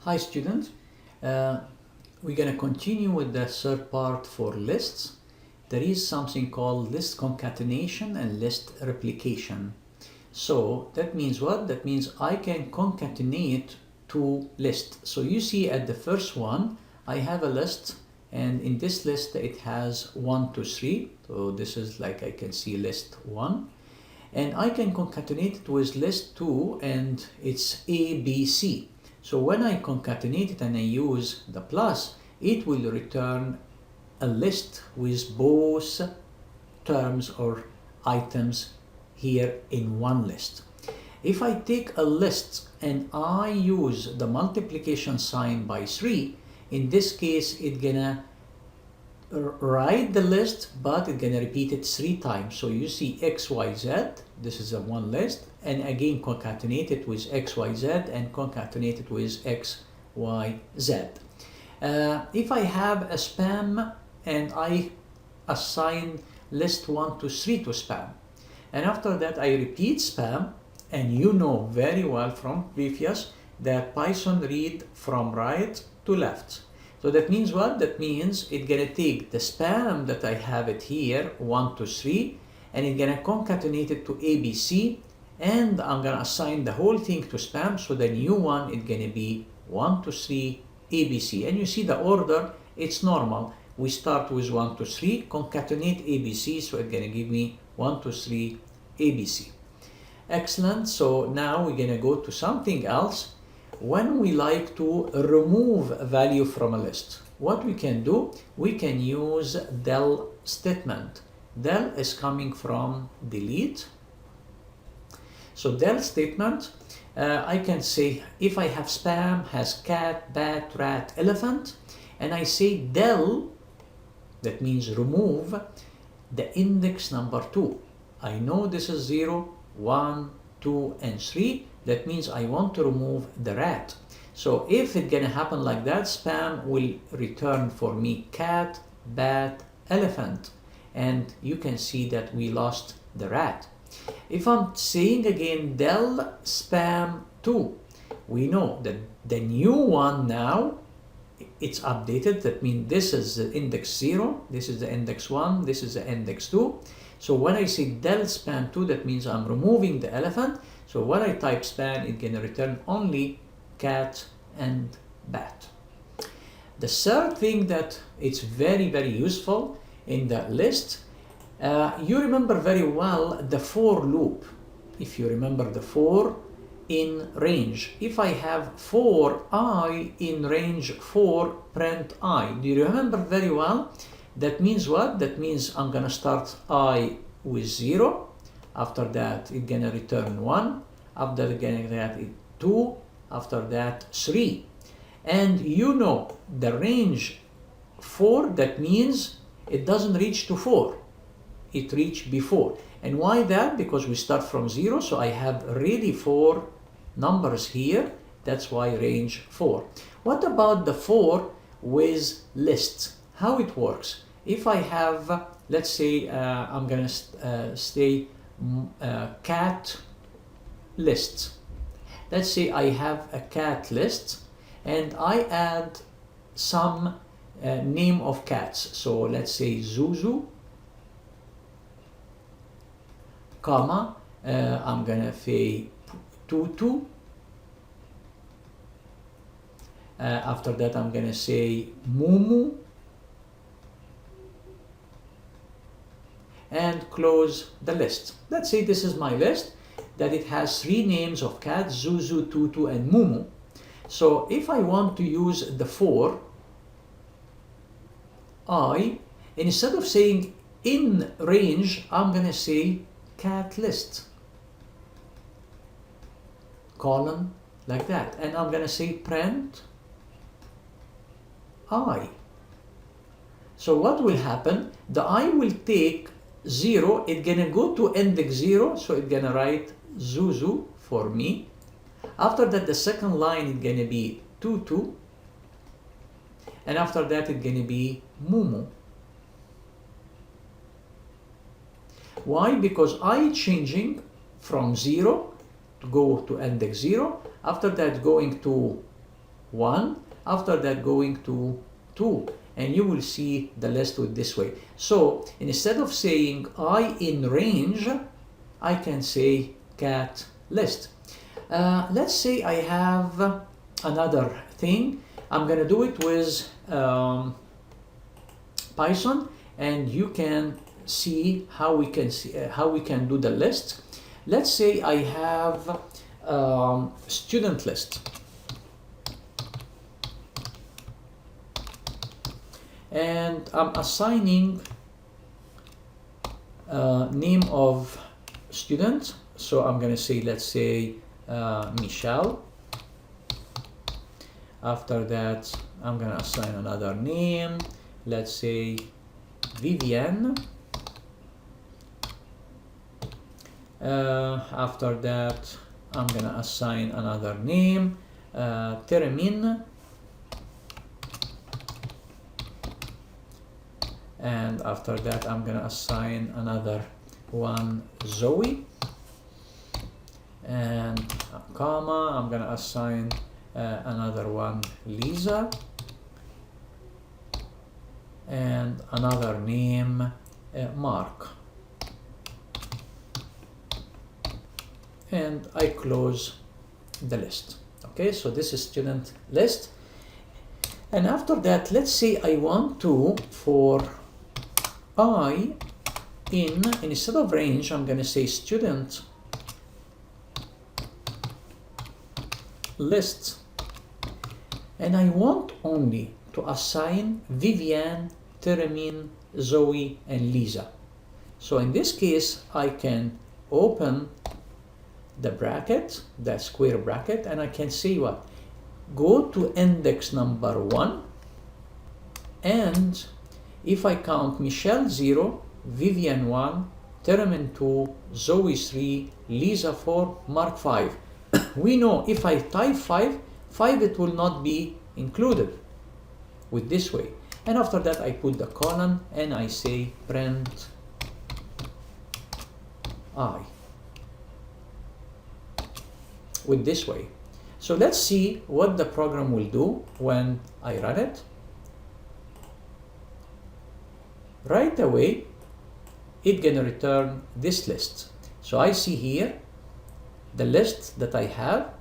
Hi students, we're going to continue with the third part for lists. There is something called list concatenation and list replication. So that means what? That means I can concatenate two lists. So you see at the first one, I have a list, and in this list it has 1, 2, 3. So this is like I can see list 1. And I can concatenate it with list 2, and it's A, B, C. So when I concatenate it and I use the plus, it will return a list with both terms or items here in one list. If I take a list and I use the multiplication sign by 3, in this case it's gonna write the list, but it's gonna repeat it 3 times. So you see X, Y, Z, this is a one list, and again concatenate it with X, Y, Z, and concatenate it with X, Y, Z. If I have a spam and I assign list 1 to 3 to spam, and after that I repeat spam, and you know very well from previous that Python read from right to left. So that means what? That means it's gonna take the spam that I have it here, 1 to 3, and it's gonna concatenate it to ABC, and I'm gonna assign the whole thing to spam, so the new one is gonna be 1 to 3 ABC. And you see the order, it's normal. We start with 1 to 3, concatenate ABC, so it's gonna give me 1 to 3 ABC. Excellent. So now we're gonna go to something else. When we like to remove a value from a list, what we can do, we can use del statement. Del is coming from delete. So del statement, I can say if I have spam has cat, bat, rat, elephant, and I say del, that means remove the index number 2. I know this is 0, 1, 2, and 3. That means I want to remove the rat. So if it's gonna happen like that, spam will return for me cat, bat, elephant. And you can see that we lost the rat. If I'm saying again del spam 2, we know that the new one now, it's updated. That means this is the index 0, this is the index 1, this is the index 2. So when I say del spam 2, that means I'm removing the elephant. So when I type spam, it's going to return only cat and bat. The third thing that it's very, very useful in the list, you remember very well the for loop. If you remember the for in range, if I have for I in range 4, print I. Do you remember very well? That means what? That means I'm gonna start I with 0. After that, it's gonna return 1. After that, 2. After that, 3. And you know the range 4, that means it doesn't reach to 4. It reached before. And why that? Because we start from 0, so I have already 4 numbers here. That's why range 4. What about the 4 with lists? How it works? If I have, let's say, I'm gonna say cat list. Let's say I have a cat list, and I add some name of cats. So let's say Zuzu, comma, I'm gonna say Tutu. After that, I'm gonna say Mumu, and close the list. Let's say this is my list, that it has 3 names of cats, Zuzu, Tutu, and Mumu. So if I want to use the for, I, instead of saying in range, I'm gonna say cat list, colon, like that. And I'm gonna say print I. So what will happen? The I will take 0, it's gonna go to index 0, so it's gonna write Zuzu for me. After that, the second line is gonna be Tutu, and after that it's gonna be Mumu. Why? Because I changing from 0 to go to index 0, after that going to 1, after that going to 2, and you will see the list with this way. So instead of saying I in range, I can say cat list. Let's say I have another thing. I'm gonna do it with Python, and you can see how we can do the list. Let's say I have student list, and I'm assigning name of student. So I'm gonna say, let's say Michelle. After that, I'm gonna assign another name. Let's say Vivian. After that, I'm gonna assign another name, Teremin. And after that, I'm gonna assign another one, Zoe. And comma, I'm gonna assign another one, Lisa. And another name, Mark. And I close the list. Okay, so this is student list. And after that, let's say I want to, for I in, instead of range, I'm going to say student list. And I want only to assign Vivian, Teremin, Zoe, and Lisa. So in this case, I can open the bracket, the square bracket, and I can say what? Go to index number 1, and if I count Michelle 0, Vivian 1, Teremin 2, Zoe 3, Lisa 4, Mark 5. We know if I type 5, it will not be included with this way. And after that, I put the colon and I say print I with this way. So let's see what the program will do when I run it. Right away, it's gonna return this list. So I see here the list that I have.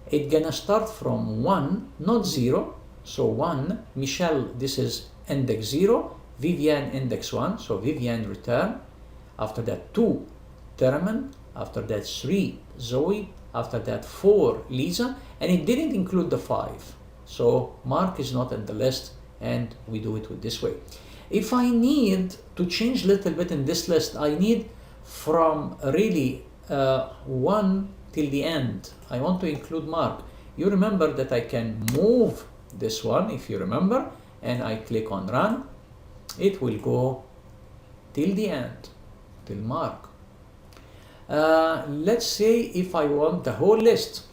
It's gonna start from 1, not 0. So 1, Michelle, this is index 0, Vivian index 1, so Vivian return. After that 2, Teremin. After that 3, Zoe. After that 4, Lisa, and it didn't include the 5. So Mark is not in the list, and we do it with this way. If I need to change a little bit in this list, I need from really 1 till the end. I want to include Mark. You remember that I can move this one, if you remember, and I click on run. It will go till the end, till Mark. Let's say if I want the whole list,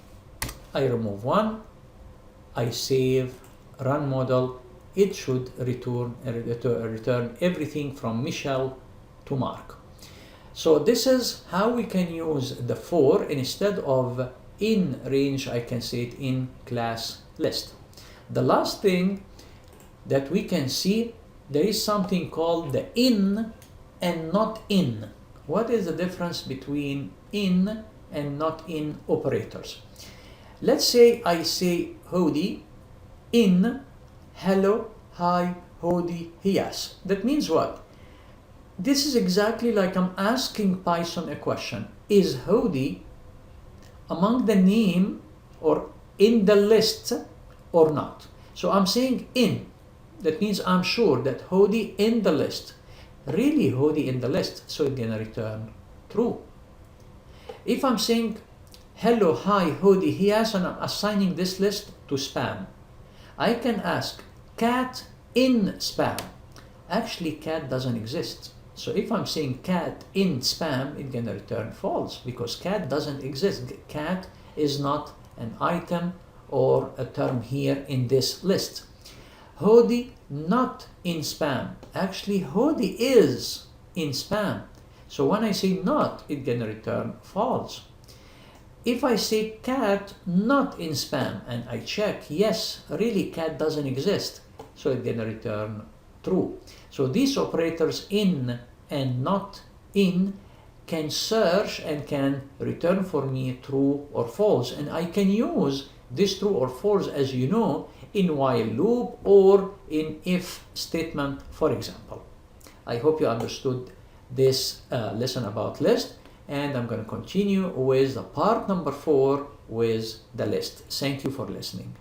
I remove 1, I save, run model. It should return everything from Michelle to Mark. So this is how we can use the for. Instead of in range, I can say it in class list. The last thing that we can see, there is something called the in and not in. What is the difference between in and not in operators? Let's say I say howdy in, hello, hi, howdy, yes. That means what? This is exactly like I'm asking Python a question. Is howdy among the name or in the list or not? So I'm saying in. That means I'm sure that howdy in the list. Really howdy in the list, so it's gonna return true. If I'm saying hello, hi, howdy, yes, and I'm assigning this list to spam, I can ask cat in spam. Actually, cat doesn't exist. So if I'm saying cat in spam, it's gonna return false because cat doesn't exist. Cat is not an item or a term here in this list. Howdy not in spam. Actually, howdy is in spam. So when I say not, it's gonna return false. if I say cat not in spam and I check, yes, really cat doesn't exist, so it's gonna return true. So these operators in and not in can search and can return for me true or false, and I can use this true or false, as you know, in while loop or in if statement, for example. I hope you understood this lesson about list, and I'm going to continue with the part number 4 with the list. Thank you for listening.